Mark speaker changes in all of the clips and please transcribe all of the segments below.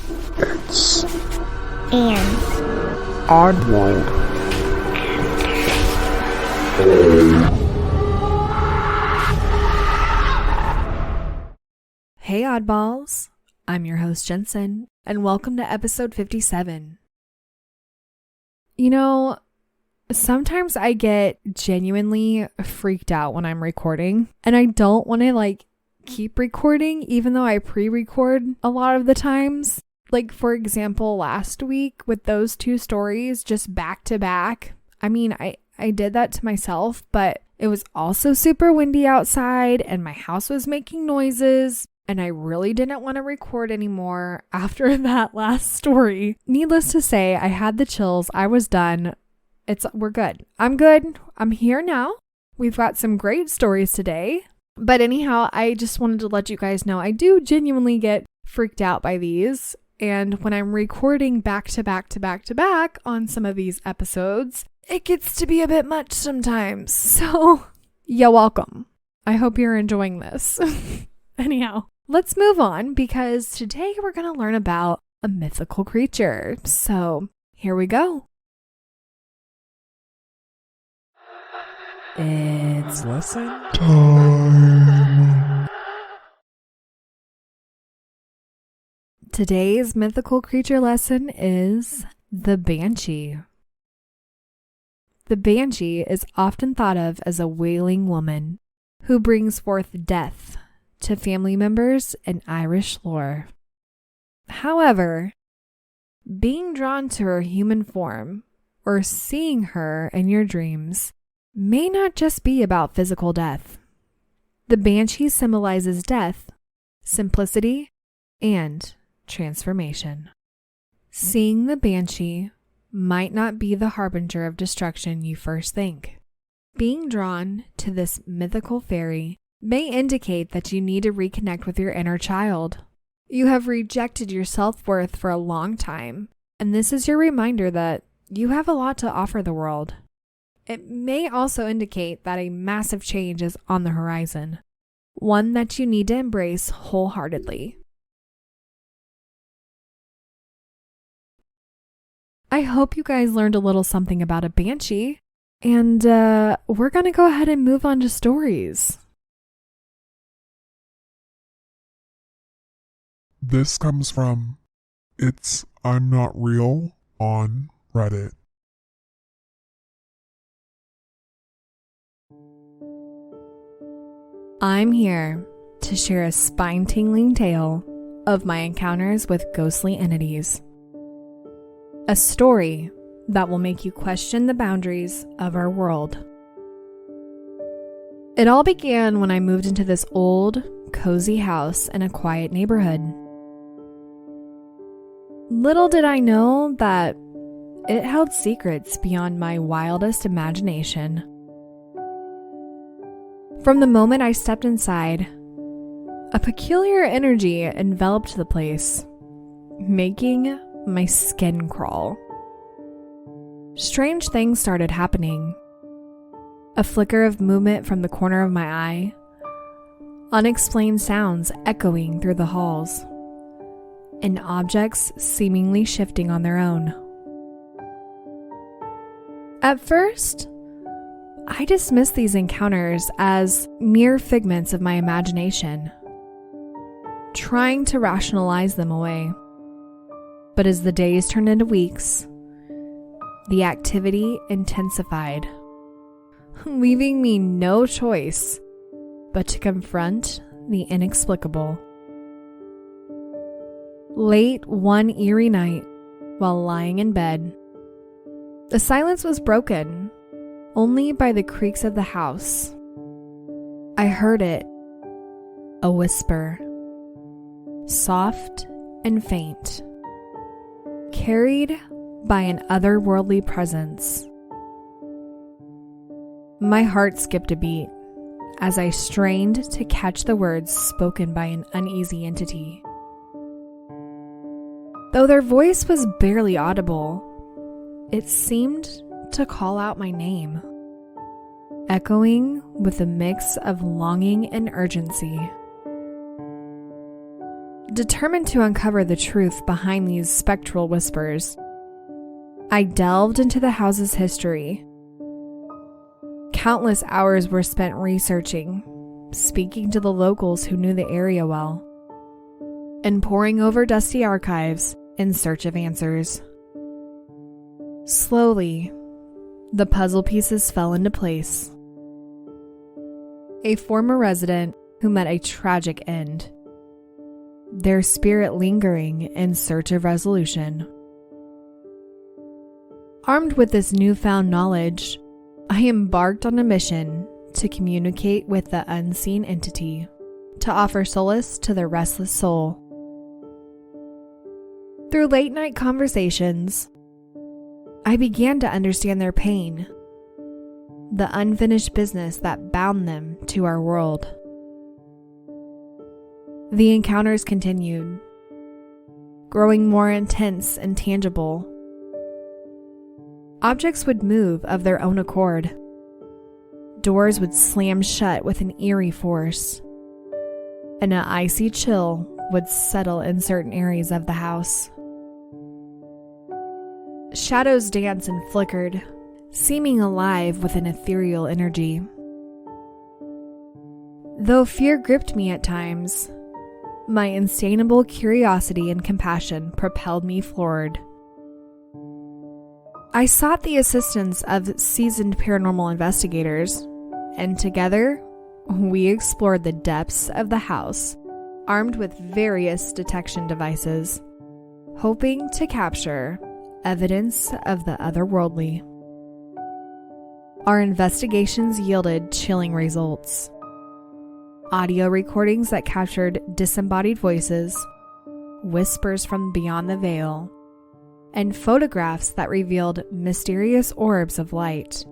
Speaker 1: It's
Speaker 2: and
Speaker 1: Oddworld.
Speaker 3: Hey oddballs, I'm your host Jensen, and welcome to episode 57. You know, sometimes I get genuinely freaked out when I'm recording, and I don't want to keep recording even though I pre-record a lot of the times. Like, for example, last week with those two stories just back to back. I mean, I did that to myself, but it was also super windy outside and my house was making noises and I really didn't want to record anymore after that last story. Needless to say, I had the chills. I was done. We're good. I'm good. I'm here now. We've got some great stories today. But anyhow, I just wanted to let you guys know I do genuinely get freaked out by these. And when I'm recording back to back to back to back on some of these episodes, it gets to be a bit much sometimes. So, you're welcome. I hope you're enjoying this. Anyhow, let's move on because today we're going to learn about a mythical creature. So, here we go. It's lesson
Speaker 1: Time.
Speaker 3: Today's mythical creature lesson is the Banshee. The Banshee is often thought of as a wailing woman who brings forth death to family members in Irish lore. However, being drawn to her human form or seeing her in your dreams may not just be about physical death. The Banshee symbolizes death, simplicity, and transformation. Seeing the Banshee might not be the harbinger of destruction you first think. Being drawn to this mythical fairy may indicate that you need to reconnect with your inner child. You have rejected your self-worth for a long time, and this is your reminder that you have a lot to offer the world. It may also indicate that a massive change is on the horizon, one that you need to embrace wholeheartedly. I hope you guys learned a little something about a banshee, and we're going to go ahead and move on to stories.
Speaker 1: This comes from ItzImNotReal on Reddit.
Speaker 3: I'm here to share a spine-tingling tale of my encounters with ghostly entities. A story that will make you question the boundaries of our world. It all began when I moved into this old, cozy house in a quiet neighborhood. Little did I know that it held secrets beyond my wildest imagination. From the moment I stepped inside, a peculiar energy enveloped the place, making my skin crawl. Strange things started happening. A flicker of movement from the corner of my eye, unexplained sounds echoing through the halls, and objects seemingly shifting on their own. At first, I dismissed these encounters as mere figments of my imagination, trying to rationalize them away. But as the days turned into weeks, the activity intensified, leaving me no choice but to confront the inexplicable. Late one eerie night, while lying in bed, the silence was broken only by the creaks of the house. I heard it, a whisper, soft and faint, carried by an otherworldly presence. My heart skipped a beat as I strained to catch the words spoken by an uneasy entity. Though their voice was barely audible, it seemed to call out my name, echoing with a mix of longing and urgency. Determined to uncover the truth behind these spectral whispers, I delved into the house's history. Countless hours were spent researching, speaking to the locals who knew the area well, and poring over dusty archives in search of answers. Slowly, the puzzle pieces fell into place. A former resident who met a tragic end, their spirit lingering in search of resolution. Armed with this newfound knowledge, I embarked on a mission to communicate with the unseen entity, to offer solace to their restless soul. Through late-night conversations, I began to understand their pain, the unfinished business that bound them to our world. The encounters continued, growing more intense and tangible. Objects would move of their own accord. Doors would slam shut with an eerie force, and an icy chill would settle in certain areas of the house. Shadows danced and flickered, seeming alive with an ethereal energy. Though fear gripped me at times, my insatiable curiosity and compassion propelled me forward. I sought the assistance of seasoned paranormal investigators, and together, we explored the depths of the house, armed with various detection devices, hoping to capture evidence of the otherworldly. Our investigations yielded chilling results. Audio recordings that captured disembodied voices, whispers from beyond the veil, and photographs that revealed mysterious orbs of light.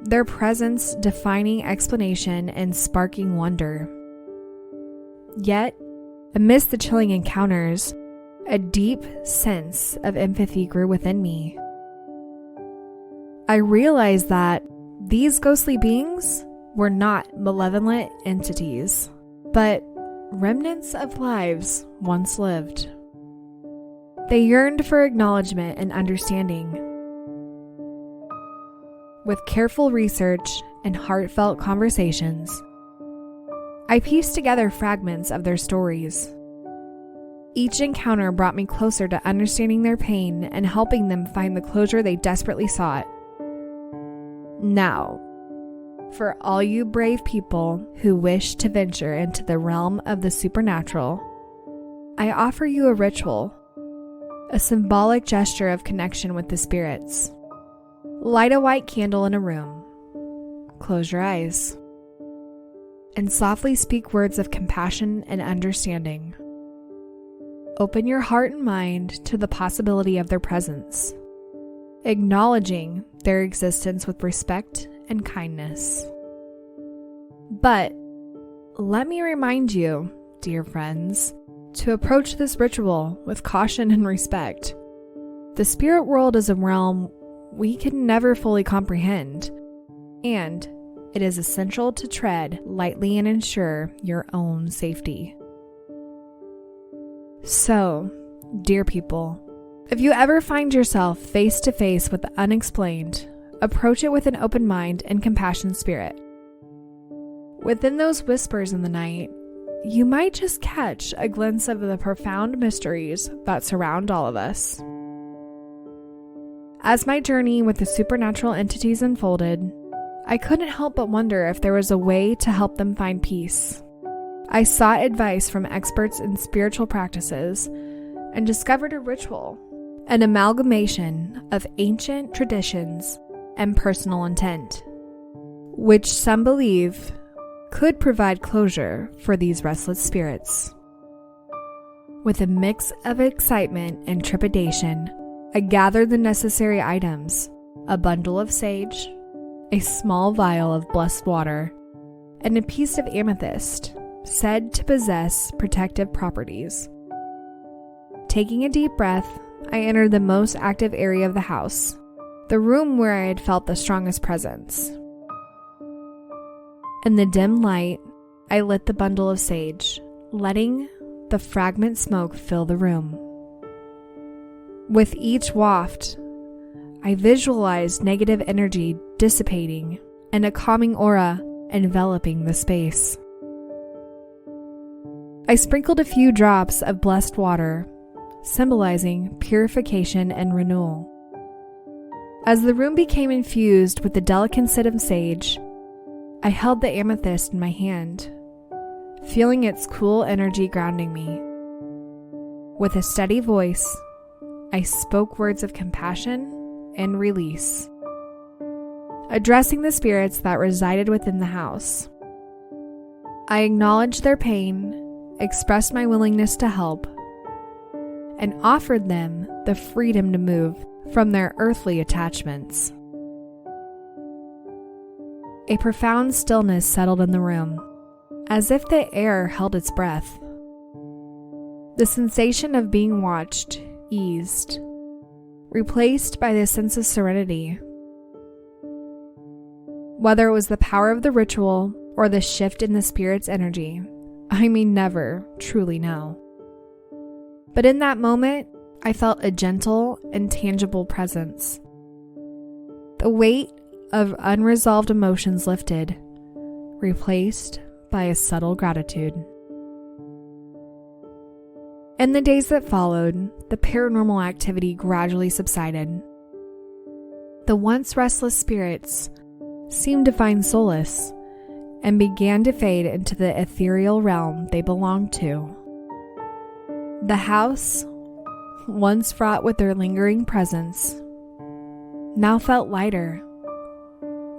Speaker 3: Their presence defining explanation and sparking wonder. Yet, amidst the chilling encounters, a deep sense of empathy grew within me. I realized that these ghostly beings were not malevolent entities, but remnants of lives once lived. They yearned for acknowledgement and understanding. With careful research and heartfelt conversations, I pieced together fragments of their stories. Each encounter brought me closer to understanding their pain and helping them find the closure they desperately sought. Now, for all you brave people who wish to venture into the realm of the supernatural, I offer you a ritual, a symbolic gesture of connection with the spirits. Light a white candle in a room, close your eyes, and softly speak words of compassion and understanding. Open your heart and mind to the possibility of their presence, acknowledging their existence with respect and kindness. But let me remind you, dear friends, to approach this ritual with caution and respect. The spirit world is a realm we can never fully comprehend, and it is essential to tread lightly and ensure your own safety. So, dear people, if you ever find yourself face to face with the unexplained, approach it with an open mind and compassionate spirit. Within those whispers in the night, you might just catch a glimpse of the profound mysteries that surround all of us. As my journey with the supernatural entities unfolded, I couldn't help but wonder if there was a way to help them find peace. I sought advice from experts in spiritual practices and discovered a ritual, an amalgamation of ancient traditions and personal intent, which some believe could provide closure for these restless spirits. With a mix of excitement and trepidation, I gathered the necessary items: a bundle of sage, a small vial of blessed water, and a piece of amethyst said to possess protective properties. Taking a deep breath, I entered the most active area of the house, the room where I had felt the strongest presence. In the dim light, I lit the bundle of sage, letting the fragment smoke fill the room. With each waft, I visualized negative energy dissipating and a calming aura enveloping the space. I sprinkled a few drops of blessed water, symbolizing purification and renewal. As the room became infused with the delicate scent of sage, I held the amethyst in my hand, feeling its cool energy grounding me. With a steady voice, I spoke words of compassion and release, addressing the spirits that resided within the house. I acknowledged their pain, expressed my willingness to help, and offered them the freedom to move from their earthly attachments. A profound stillness settled in the room, as if the air held its breath. The sensation of being watched eased, replaced by the sense of serenity. Whether it was the power of the ritual or the shift in the spirit's energy, I may never truly know. But in that moment, I felt a gentle and tangible presence. The weight of unresolved emotions lifted, replaced by a subtle gratitude. In the days that followed, the paranormal activity gradually subsided. The once restless spirits seemed to find solace and began to fade into the ethereal realm they belonged to. The house, once fraught with their lingering presence, now felt lighter,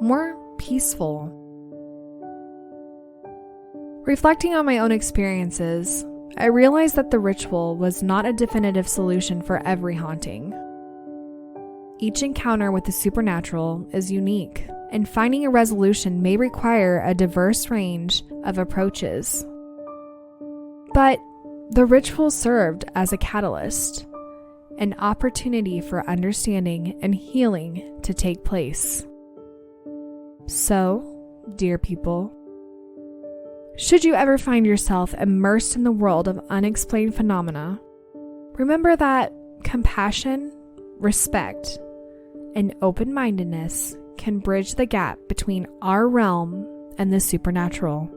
Speaker 3: more peaceful. Reflecting on my own experiences, I realized that the ritual was not a definitive solution for every haunting. Each encounter with the supernatural is unique, and finding a resolution may require a diverse range of approaches. But the ritual served as a catalyst, an opportunity for understanding and healing to take place. So, dear people, should you ever find yourself immersed in the world of unexplained phenomena, remember that compassion, respect, and open-mindedness can bridge the gap between our realm and the supernatural.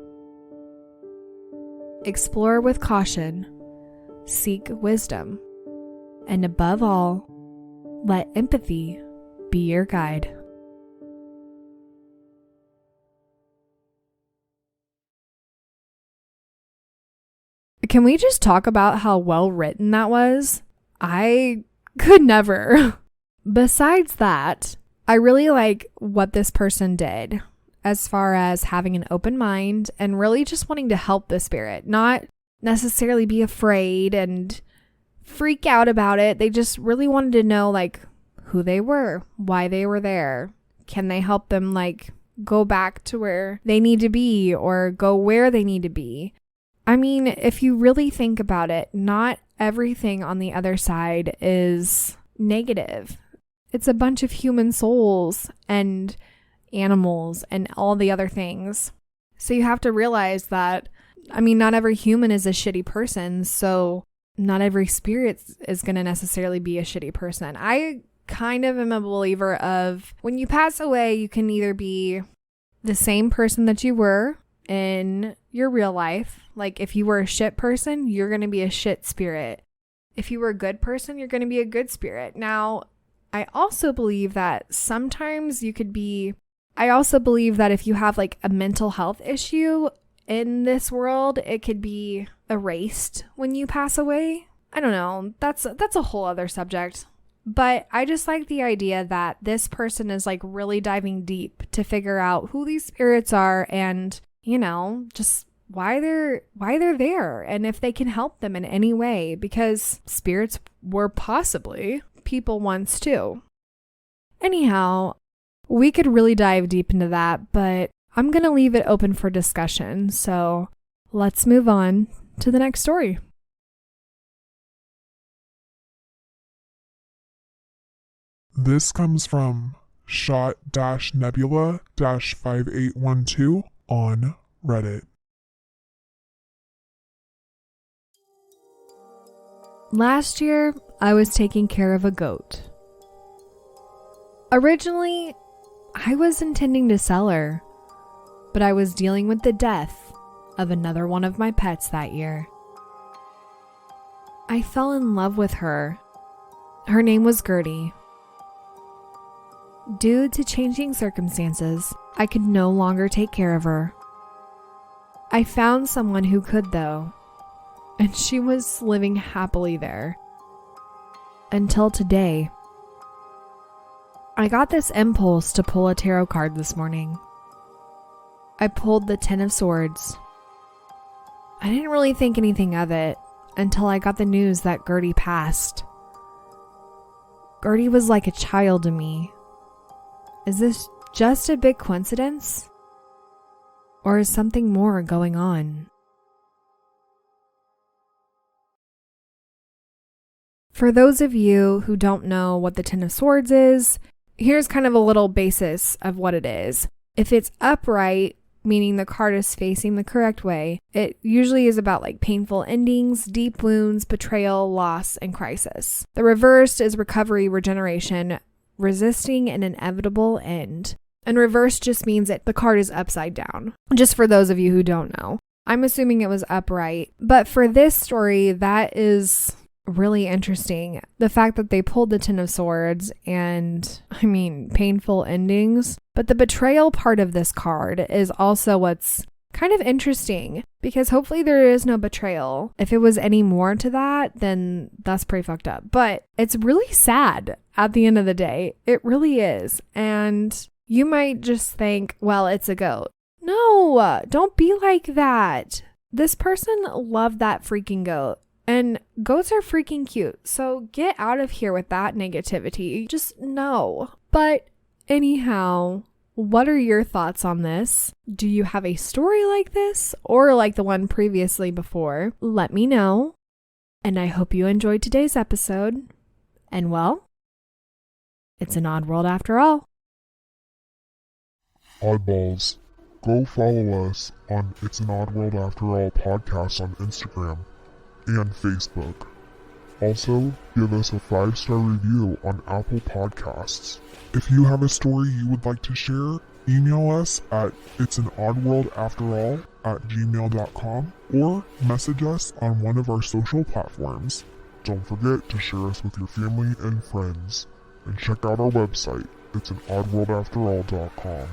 Speaker 3: Explore with caution, seek wisdom, and above all, let empathy be your guide. Can we just talk about how well written that was? I could never. Besides that, I really like what this person did as far as having an open mind and really just wanting to help the spirit, not necessarily be afraid and freak out about it. They just really wanted to know who they were, why they were there. Can they help them go back to where they need to be or go where they need to be? I mean, if you really think about it, not everything on the other side is negative. It's a bunch of human souls and animals and all the other things. So you have to realize that, not every human is a shitty person, so not every spirit is going to necessarily be a shitty person. I kind of am a believer of when you pass away, you can either be the same person that you were in your real life. If you were a shit person, you're going to be a shit spirit. If you were a good person, you're going to be a good spirit. Now, I also believe that sometimes I also believe that if you have a mental health issue in this world, it could be erased when you pass away. I don't know. That's a whole other subject. But I just like the idea that this person is really diving deep to figure out who these spirits are and, just why they're there and if they can help them in any way, because spirits were possibly people once too. Anyhow, we could really dive deep into that, but I'm going to leave it open for discussion. So let's move on to the next story.
Speaker 1: This comes from shot-nebula-5812 on Reddit.
Speaker 3: Last year, I was taking care of a goat. Originally, I was intending to sell her, but I was dealing with the death of another one of my pets that year. I fell in love with her. Her name was Gertie. Due to changing circumstances, I could no longer take care of her. I found someone who could, though, and she was living happily there. Until today. I got this impulse to pull a tarot card this morning. I pulled the Ten of Swords. I didn't really think anything of it until I got the news that Gertie passed. Gertie was like a child to me. Is this just a big coincidence? Or is something more going on? For those of you who don't know what the Ten of Swords is, here's kind of a little basis of what it is. If it's upright, meaning the card is facing the correct way, it usually is about like painful endings, deep wounds, betrayal, loss, and crisis. The reversed is recovery, regeneration, resisting an inevitable end. And reverse just means that the card is upside down. Just for those of you who don't know. I'm assuming it was upright. But for this story, that is really interesting. The fact that they pulled the Ten of Swords and, painful endings. But the betrayal part of this card is also what's kind of interesting, because hopefully there is no betrayal. If it was any more to that, then that's pretty fucked up. But it's really sad at the end of the day. It really is. And you might just think, well, it's a goat. No, don't be like that. This person loved that freaking goat. And goats are freaking cute. So get out of here with that negativity. Just no. But anyhow, what are your thoughts on this? Do you have a story like this or like the one previously before? Let me know. And I hope you enjoyed today's episode. And well, it's an odd world after all.
Speaker 1: Oddballs. Go follow us on It's an Odd World After All podcast on Instagram and Facebook. Also, give us a 5-star review on Apple Podcasts. If you have a story you would like to share, email us at it'sanoddworldafterall@gmail.com or message us on one of our social platforms. Don't forget to share us with your family and friends. And check out our website, it'sanoddworldafterall.com.